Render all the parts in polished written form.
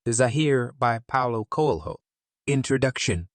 The Zahir by Paulo Coelho. Introduction.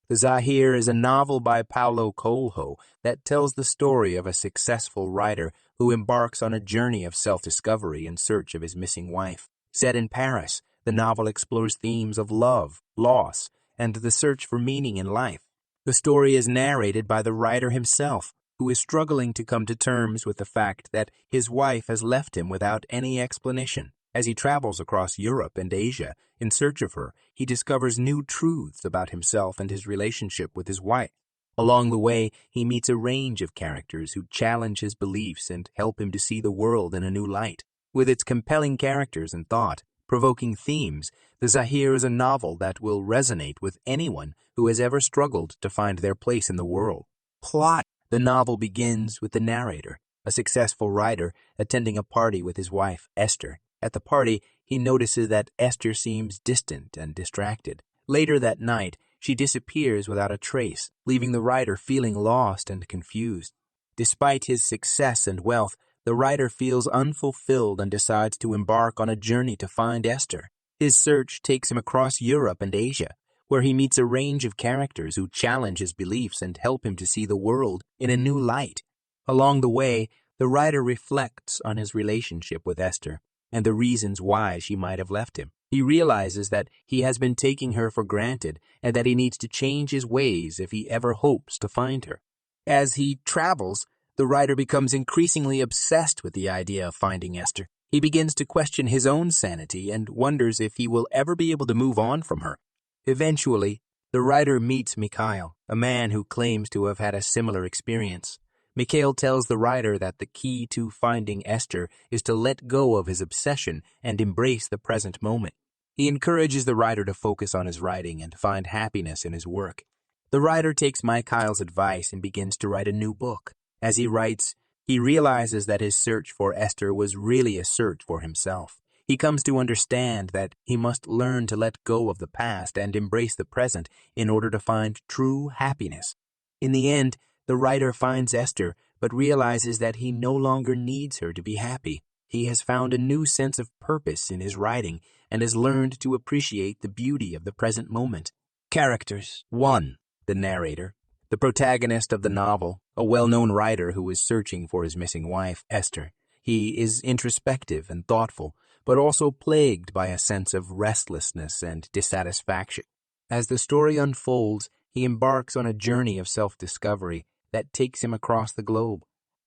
The Zahir is a novel by Paulo Coelho that tells the story of a successful writer who embarks on a journey of self-discovery in search of his missing wife. Set in Paris, the novel explores themes of love, loss, and the search for meaning in life. The story is narrated by the writer himself, who is struggling to come to terms with the fact that his wife has left him without any explanation. As he travels across Europe and Asia in search of her, he discovers new truths about himself and his relationship with his wife. Along the way, he meets a range of characters who challenge his beliefs and help him to see the world in a new light. With its compelling characters and thought-provoking themes, The Zahir is a novel that will resonate with anyone who has ever struggled to find their place in the world. Plot. The novel begins with the narrator, a successful writer, attending a party with his wife, Esther. At the party, he notices that Esther seems distant and distracted. Later that night, she disappears without a trace, leaving the writer feeling lost and confused. Despite his success and wealth, the writer feels unfulfilled and decides to embark on a journey to find Esther. His search takes him across Europe and Asia, where he meets a range of characters who challenge his beliefs and help him to see the world in a new light. Along the way, the writer reflects on his relationship with Esther and the reasons why she might have left him. He realizes that he has been taking her for granted and that he needs to change his ways if he ever hopes to find her. As he travels, the writer becomes increasingly obsessed with the idea of finding Esther. He begins to question his own sanity and wonders if he will ever be able to move on from her. Eventually, the writer meets Mikhail, a man who claims to have had a similar experience. Mikhail tells the writer that the key to finding Esther is to let go of his obsession and embrace the present moment. He encourages the writer to focus on his writing and find happiness in his work. The writer takes Mikhail's advice and begins to write a new book. As he writes, he realizes that his search for Esther was really a search for himself. He comes to understand that he must learn to let go of the past and embrace the present in order to find true happiness. In the end, the writer finds Esther, but realizes that he no longer needs her to be happy. He has found a new sense of purpose in his writing and has learned to appreciate the beauty of the present moment. Characters. 1. The narrator. The protagonist of the novel, a well-known writer who is searching for his missing wife, Esther. He is introspective and thoughtful, but also plagued by a sense of restlessness and dissatisfaction. As the story unfolds, he embarks on a journey of self-discovery that takes him across the globe.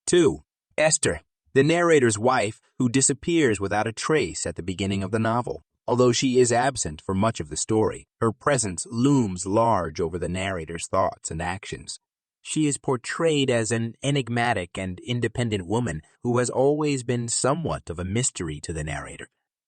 2. Esther, the narrator's wife who disappears without a trace at the beginning of the novel. Although she is absent for much of the story, her presence looms large over the narrator's thoughts and actions. She is portrayed as an enigmatic and independent woman who has always been somewhat of a mystery to the narrator.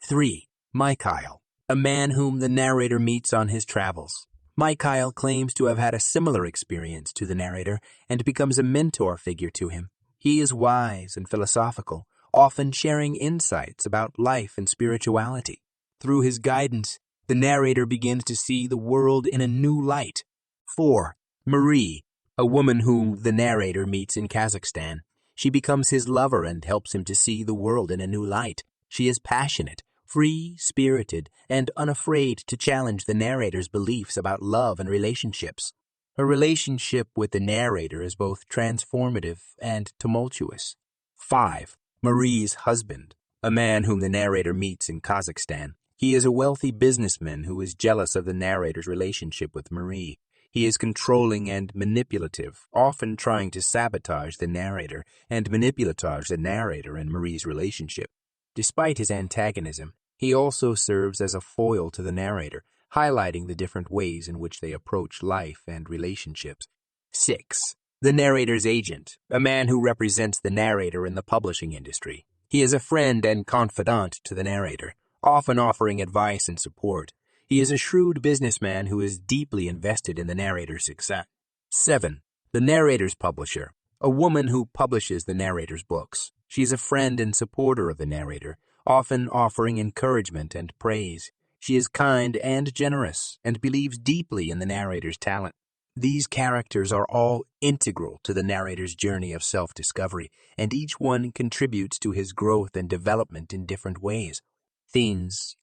3. Mikhail, a man whom the narrator meets on his travels. Mikhail claims to have had a similar experience to the narrator and becomes a mentor figure to him. He is wise and philosophical, often sharing insights about life and spirituality. Through his guidance, the narrator begins to see the world in a new light. 4. Marie, a woman whom the narrator meets in Kazakhstan. She becomes his lover and helps him to see the world in a new light. She is passionate, free-spirited, and unafraid to challenge the narrator's beliefs about love and relationships. Her relationship with the narrator is both transformative and tumultuous. 5. Marie's husband, a man whom the narrator meets in Kazakhstan. He is a wealthy businessman who is jealous of the narrator's relationship with Marie. He is controlling and manipulative, often trying to sabotage the narrator and manipulate the narrator and Marie's relationship. Despite his antagonism, he also serves as a foil to the narrator, highlighting the different ways in which they approach life and relationships. 6. The narrator's agent, a man who represents the narrator in the publishing industry. He is a friend and confidant to the narrator, often offering advice and support. He is a shrewd businessman who is deeply invested in the narrator's success. 7. The narrator's publisher, a woman who publishes the narrator's books. She is a friend and supporter of the narrator, often offering encouragement and praise. She is kind and generous and believes deeply in the narrator's talent. These characters are all integral to the narrator's journey of self-discovery, and each one contributes to his growth and development in different ways. Themes.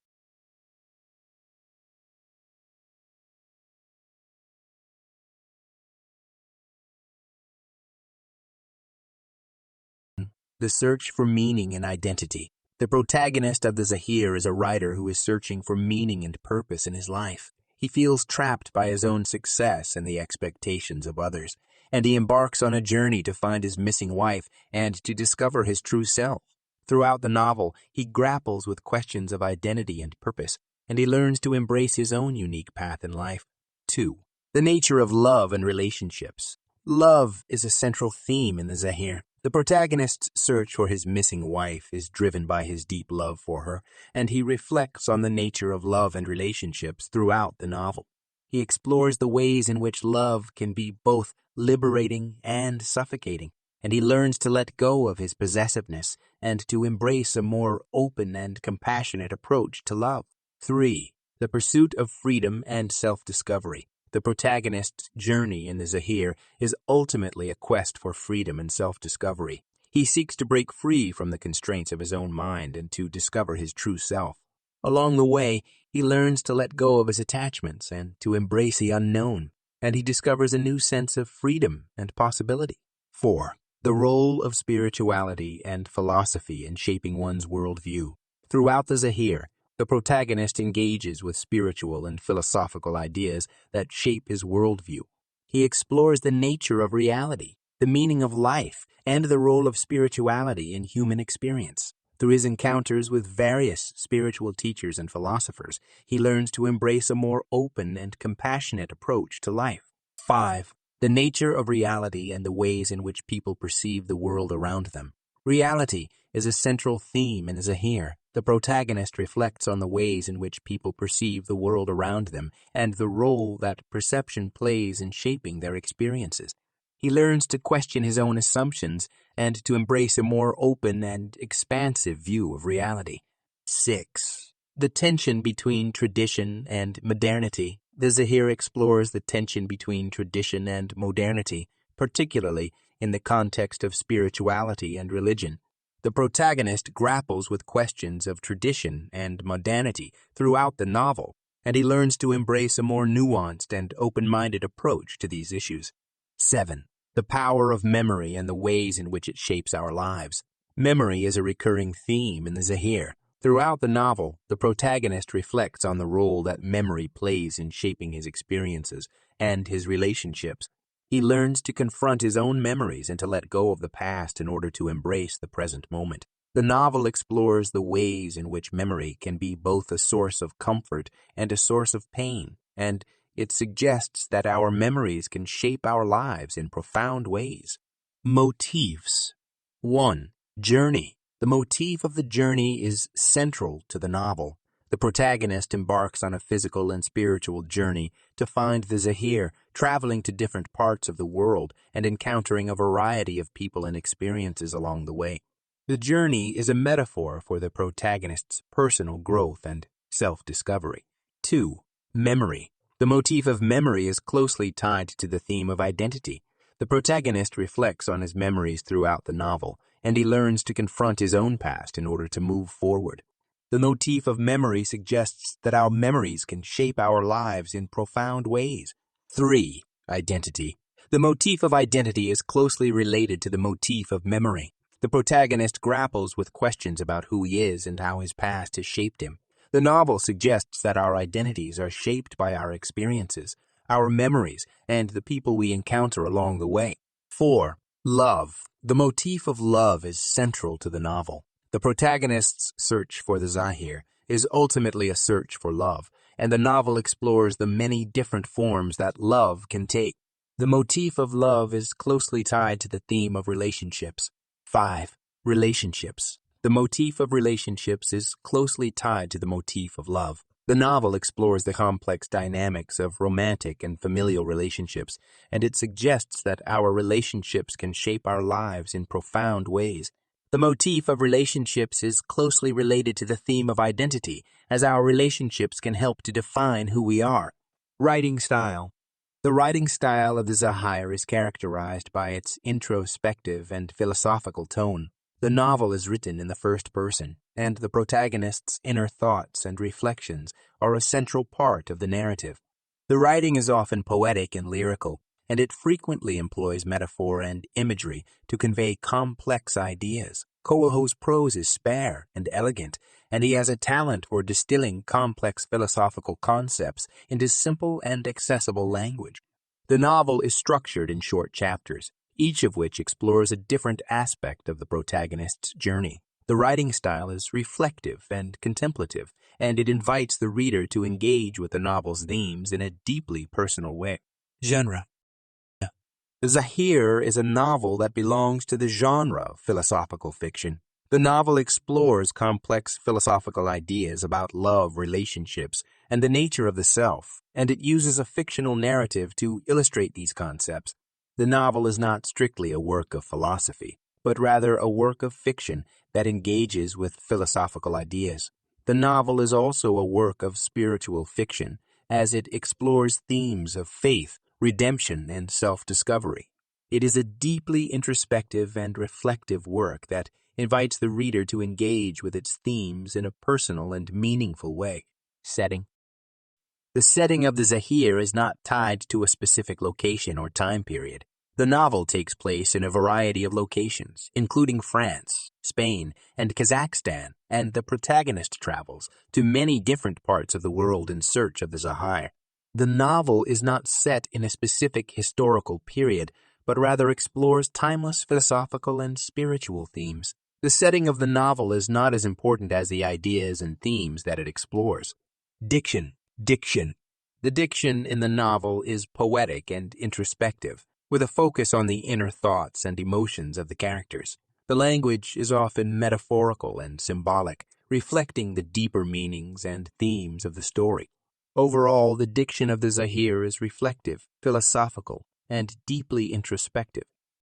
The search for meaning and identity. The protagonist of The Zahir is a writer who is searching for meaning and purpose in his life. He feels trapped by his own success and the expectations of others, and he embarks on a journey to find his missing wife and to discover his true self. Throughout the novel, he grapples with questions of identity and purpose, and he learns to embrace his own unique path in life. 2. The nature of love and relationships. Love is a central theme in The Zahir. The protagonist's search for his missing wife is driven by his deep love for her, and he reflects on the nature of love and relationships throughout the novel. He explores the ways in which love can be both liberating and suffocating, and he learns to let go of his possessiveness and to embrace a more open and compassionate approach to love. 3. The pursuit of freedom and self-discovery. The protagonist's journey in The Zahir is ultimately a quest for freedom and self-discovery. He seeks to break free from the constraints of his own mind and to discover his true self. Along the way, he learns to let go of his attachments and to embrace the unknown, and he discovers a new sense of freedom and possibility. 4. The role of spirituality and philosophy in shaping one's worldview. Throughout The Zahir, the protagonist engages with spiritual and philosophical ideas that shape his worldview. He explores the nature of reality, the meaning of life, and the role of spirituality in human experience. Through his encounters with various spiritual teachers and philosophers, he learns to embrace a more open and compassionate approach to life. 5. The nature of reality and the ways in which people perceive the world around them. Reality is a central theme in The Zahir. The protagonist reflects on the ways in which people perceive the world around them and the role that perception plays in shaping their experiences. He learns to question his own assumptions and to embrace a more open and expansive view of reality. 6. The tension between tradition and modernity. The Zahir explores the tension between tradition and modernity, particularly in the context of spirituality and religion. The protagonist grapples with questions of tradition and modernity throughout the novel, and he learns to embrace a more nuanced and open-minded approach to these issues. 7. The power of memory and the ways in which it shapes our lives. Memory is a recurring theme in The Zahir. Throughout the novel, the protagonist reflects on the role that memory plays in shaping his experiences and his relationships. He learns to confront his own memories and to let go of the past in order to embrace the present moment. The novel explores the ways in which memory can be both a source of comfort and a source of pain, and it suggests that our memories can shape our lives in profound ways. Motifs. 1. Journey. The motif of the journey is central to the novel. The protagonist embarks on a physical and spiritual journey to find the Zahir, traveling to different parts of the world and encountering a variety of people and experiences along the way. The journey is a metaphor for the protagonist's personal growth and self-discovery. 2. Memory. The motif of memory is closely tied to the theme of identity. The protagonist reflects on his memories throughout the novel, and he learns to confront his own past in order to move forward. The motif of memory suggests that our memories can shape our lives in profound ways. 3. Identity. The motif of identity is closely related to the motif of memory. The protagonist grapples with questions about who he is and how his past has shaped him. The novel suggests that our identities are shaped by our experiences, our memories, and the people we encounter along the way. 4. Love. The motif of love is central to the novel. The protagonist's search for the Zahir is ultimately a search for love, and the novel explores the many different forms that love can take. The motif of love is closely tied to the theme of relationships. 5. Relationships. The motif of relationships is closely tied to the motif of love. The novel explores the complex dynamics of romantic and familial relationships, and it suggests that our relationships can shape our lives in profound ways. The motif of relationships is closely related to the theme of identity, as our relationships can help to define who we are. Writing style. The writing style of the Zahir is characterized by its introspective and philosophical tone. The novel is written in the first person, and the protagonist's inner thoughts and reflections are a central part of the narrative. The writing is often poetic and lyrical, and it frequently employs metaphor and imagery to convey complex ideas. Coelho's prose is spare and elegant, and he has a talent for distilling complex philosophical concepts into simple and accessible language. The novel is structured in short chapters, each of which explores a different aspect of the protagonist's journey. The writing style is reflective and contemplative, and it invites the reader to engage with the novel's themes in a deeply personal way. Genre. The Zahir is a novel that belongs to the genre of philosophical fiction. The novel explores complex philosophical ideas about love, relationships, and the nature of the self, and it uses a fictional narrative to illustrate these concepts. The novel is not strictly a work of philosophy, but rather a work of fiction that engages with philosophical ideas. The novel is also a work of spiritual fiction, as it explores themes of faith, redemption, and self-discovery. It is a deeply introspective and reflective work that invites the reader to engage with its themes in a personal and meaningful way. Setting. The setting of the Zahir is not tied to a specific location or time period. The novel takes place in a variety of locations, including France, Spain, and Kazakhstan, and the protagonist travels to many different parts of the world in search of the Zahir. The novel is not set in a specific historical period, but rather explores timeless philosophical and spiritual themes. The setting of the novel is not as important as the ideas and themes that it explores. Diction. The diction in the novel is poetic and introspective, with a focus on the inner thoughts and emotions of the characters. The language is often metaphorical and symbolic, reflecting the deeper meanings and themes of the story. Overall, the diction of the Zahir is reflective, philosophical, and deeply introspective.